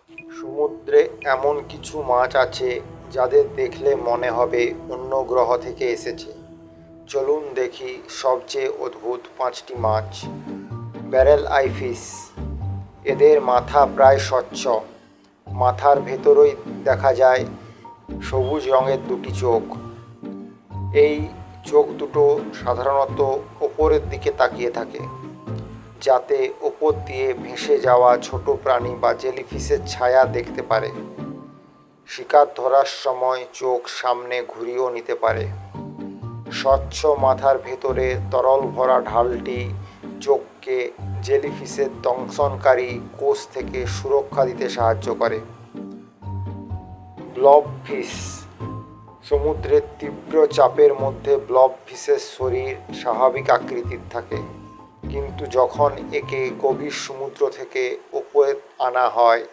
সমুদ্রে এমন কিছু মাছ আছে যাদের দেখলে মনে হবে অন্য গ্রহ থেকে এসেছে। চলুন দেখি সবচেয়ে অদ্ভুত 5টি মাছ। Barrel I fish. এদের মাথা প্রায় স্বচ্ছ। মাথার ভেতরেই দেখা যায় সবুজ রঙের দুটি চোখ। এই চোখ দুটো সাধারণত ওপরের দিকে তাকিয়ে থাকে, যাতে ওপর দিয়ে ভেসে যাওয়া ছোট প্রাণী বা জেলিফিশের ছায়া দেখতে পারে। শিকার ধরার সময় চোখ সামনে ঘুরিয়েও নিতে পারে। স্বচ্ছ মাথার ভেতরে তরল ভরা ঢালটি চোখকে জেলিফিশের দংশনকারী কোষ থেকে সুরক্ষা দিতে সাহায্য করে। ব্লব ফিশ। সমুদ্রের তীব্র চাপের মধ্যে ব্লব ফিশের শরীর স্বাভাবিক আকৃতির থাকে, কিন্তু যখন একে গভীর সমুদ্র থেকে ওপরে আনা হয়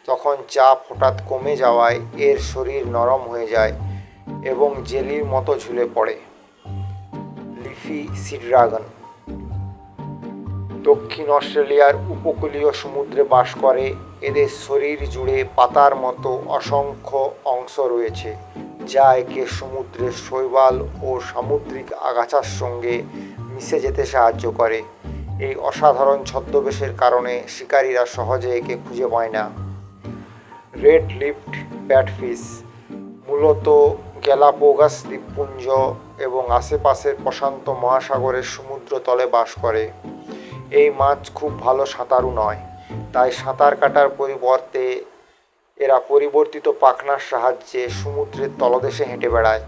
তখন চাপ হঠাৎ কমে যাওয়ায় এর শরীর নরম হয়ে যায় এবং জেলির মতো ঝুলে পড়ে। Leafy sea dragon. দক্ষিণ অস্ট্রেলিয়ার উপকূলীয় সমুদ্রে বাস করে। এদের শরীর জুড়ে পাতার মতো অসংখ্য অংশ রয়েছে, যা একে সমুদ্রের শৈবাল ও সামুদ্রিক আগাছার সঙ্গে মিশে যেতে সাহায্য করে। এই অসাধারণ ছদ্মবেশের কারণে শিকারীরা সহজে একে খুঁজে পায় না। রেড লিপড ব্যাটফিশ। মূলত গ্যালাপোগাস দ্বীপপুঞ্জ এবং আশেপাশের প্রশান্ত মহাসাগরের সমুদ্রতলে বাস করে। এই মাছ খুব ভালো সাঁতারু নয়, তাই সাঁতার কাটার পরিবর্তে এরা পরিবর্তিত পাখনার সাহায্যে সমুদ্রের তলদেশে হেঁটে বেড়ায়।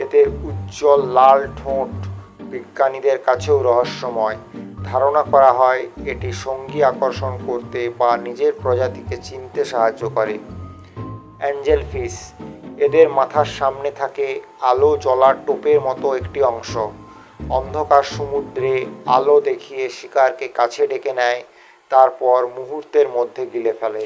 এদের উজ্জ্বল লাল ঠোঁট বিজ্ঞানীদের কাছেও রহস্যময়। ধারণা করা হয় এটি সঙ্গী আকর্ষণ করতে বা নিজের প্রজাতিকে চিনতে সাহায্য করে। Angel fish. এদের মাথার সামনে থাকে আলো জ্বলা টোপের মতো একটি অংশ। অন্ধকার সমুদ্রে আলো দেখিয়ে শিকারকে কাছে ডেকে নেয়, তারপর মুহূর্তের মধ্যে গিলে ফেলে।